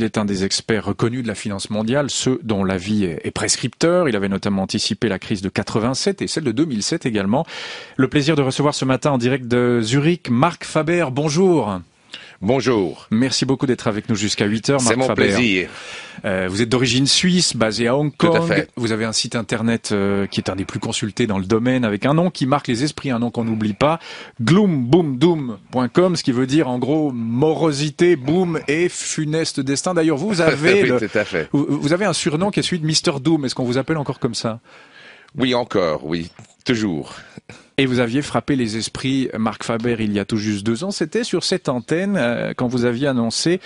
Il est un des experts reconnus de la finance mondiale, ceux dont l'avis est prescripteur. Il avait notamment anticipé la crise de 87 et celle de 2007 également. Le plaisir de recevoir ce matin en direct de Zurich, Marc Faber. Bonjour. Bonjour. Merci beaucoup d'être avec nous jusqu'à 8 heures, Marc Faber. C'est mon plaisir. Vous êtes d'origine suisse, basé à Hong Kong. Tout à fait. Vous avez un site internet qui est un des plus consultés dans le domaine, avec un nom qui marque les esprits, un nom qu'on n'oublie pas, gloomboomdoom.com, ce qui veut dire en gros morosité, boom et funeste destin. D'ailleurs, vous avez, oui, tout à fait. Vous avez un surnom qui est celui de Mr Doom. Est-ce qu'on vous appelle encore comme ça? Oui, encore, oui, toujours. Et vous aviez frappé les esprits, Marc Faber, il y a tout juste 2 ans. C'était sur cette antenne quand vous aviez annoncé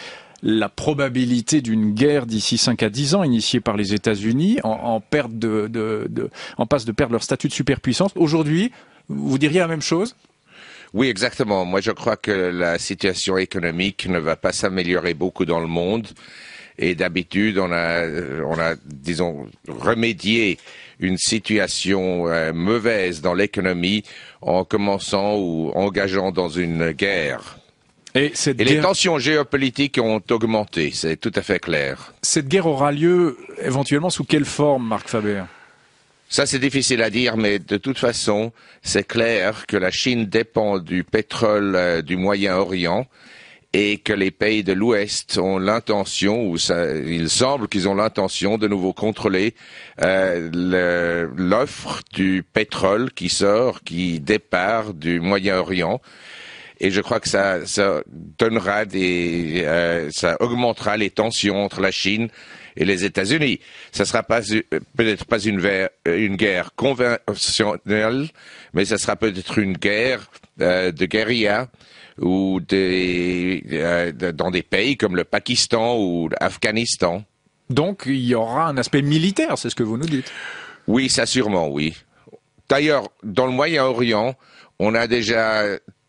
la probabilité d'une guerre d'ici 5 à 10 ans, initiée par les États-Unis, en passe de perdre leur statut de superpuissance. Aujourd'hui, vous diriez la même chose? Oui, exactement. Moi, je crois que la situation économique ne va pas s'améliorer beaucoup dans le monde. Et d'habitude, on a, disons, remédié une situation mauvaise dans l'économie en commençant ou engageant dans une guerre. Et les tensions géopolitiques ont augmenté, c'est tout à fait clair. Cette guerre aura lieu éventuellement sous quelle forme, Marc Faber? Ça, c'est difficile à dire, mais de toute façon, c'est clair que la Chine dépend du pétrole du Moyen-Orient et que les pays de l'Ouest ont l'intention, ou il semble qu'ils ont l'intention de nouveau contrôler l'offre du pétrole qui départ du Moyen-Orient. Et je crois que ça donnera ça augmentera les tensions entre la Chine et les États-Unis. Ça sera peut-être pas une guerre conventionnelle, mais ça sera peut-être une guerre de guérilla ou dans des pays comme le Pakistan ou l'Afghanistan. Donc il y aura un aspect militaire, c'est ce que vous nous dites? Oui, ça sûrement, oui. D'ailleurs, dans le Moyen-Orient, on a déjà,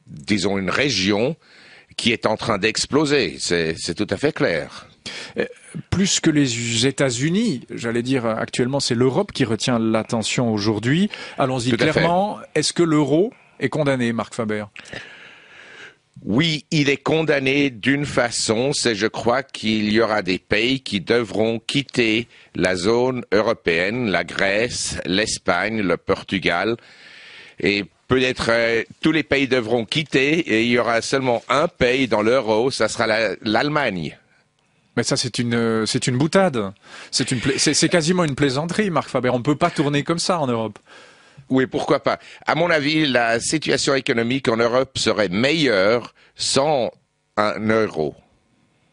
disons, une région qui est en train d'exploser. C'est tout à fait clair. Plus que les États-Unis, j'allais dire actuellement, c'est l'Europe qui retient l'attention aujourd'hui. Allons-y clairement. Est-ce que l'euro est condamné, Marc Faber? Oui, il est condamné d'une façon, je crois qu'il y aura des pays qui devront quitter la zone européenne, la Grèce, l'Espagne, le Portugal, et peut-être tous les pays devront quitter et il y aura seulement un pays dans l'euro, ça sera l'Allemagne. Mais ça, c'est une boutade. C'est quasiment une plaisanterie, Marc Faber. On ne peut pas tourner comme ça en Europe. Oui, pourquoi pas. À mon avis, la situation économique en Europe serait meilleure sans un euro.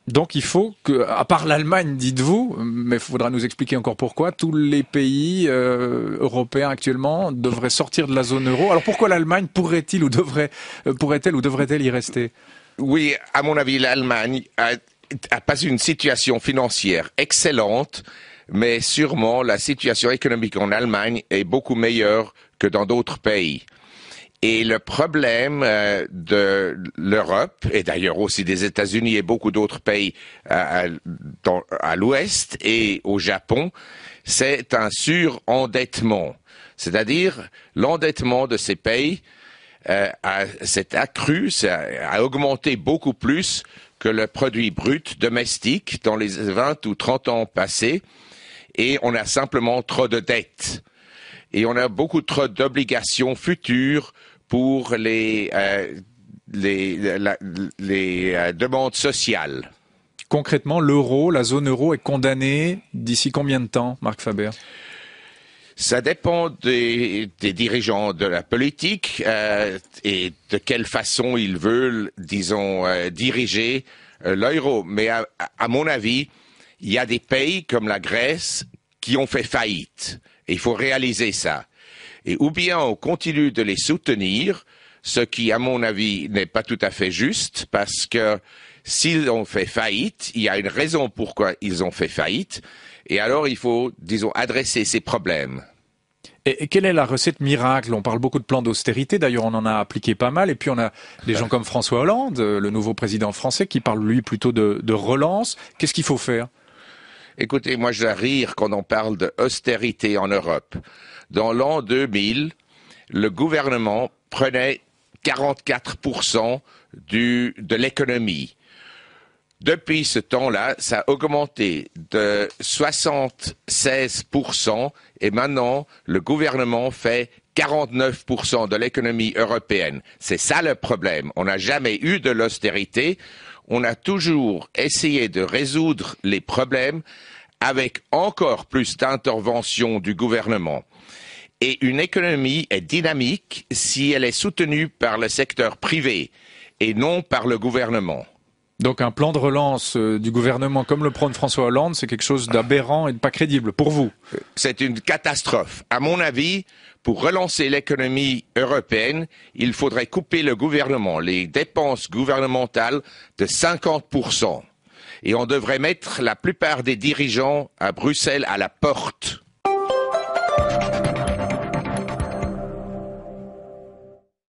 Donc il faut que, à part l'Allemagne, dites-vous, mais il faudra nous expliquer encore pourquoi, tous les pays européens actuellement devraient sortir de la zone euro. Alors pourquoi l'Allemagne pourrait-elle ou devrait-elle y rester? Oui, à mon avis, l'Allemagne a pas une situation financière excellente, mais sûrement la situation économique en Allemagne est beaucoup meilleure que dans d'autres pays. Et le problème de l'Europe, et d'ailleurs aussi des États-Unis et beaucoup d'autres pays à l'Ouest et au Japon, c'est un surendettement. C'est-à-dire l'endettement de ces pays s'est accru, a augmenté beaucoup plus que le produit brut domestique dans les 20 ou 30 ans passés. Et on a simplement trop de dettes. Et on a beaucoup trop d'obligations futures pour les demandes sociales. Concrètement, la zone euro est condamnée d'ici combien de temps, Marc Faber? Ça dépend des dirigeants de la politique et de quelle façon ils veulent, disons, diriger l'euro. Mais à mon avis, il y a des pays comme la Grèce qui ont fait faillite. Et il faut réaliser ça. Et ou bien on continue de les soutenir, ce qui, à mon avis, n'est pas tout à fait juste, parce que s'ils ont fait faillite, il y a une raison pourquoi ils ont fait faillite. Et alors, il faut, disons, adresser ces problèmes. Et quelle est la recette miracle? On parle beaucoup de plans d'austérité, d'ailleurs on en a appliqué pas mal, et puis on a des gens comme François Hollande, le nouveau président français, qui parle lui plutôt de relance. Qu'est-ce qu'il faut faire? Écoutez, moi je dois rire quand on parle d'austérité en Europe. Dans l'an 2000, le gouvernement prenait 44% de l'économie. Depuis ce temps-là, ça a augmenté de 76% et maintenant, le gouvernement fait 49% de l'économie européenne. C'est ça le problème. On n'a jamais eu de l'austérité. On a toujours essayé de résoudre les problèmes avec encore plus d'intervention du gouvernement. Et une économie est dynamique si elle est soutenue par le secteur privé et non par le gouvernement. Donc un plan de relance du gouvernement comme le prône François Hollande, c'est quelque chose d'aberrant et de pas crédible pour vous. C'est une catastrophe. À mon avis, pour relancer l'économie européenne, il faudrait couper le gouvernement, les dépenses gouvernementales de 50%. Et on devrait mettre la plupart des dirigeants à Bruxelles à la porte.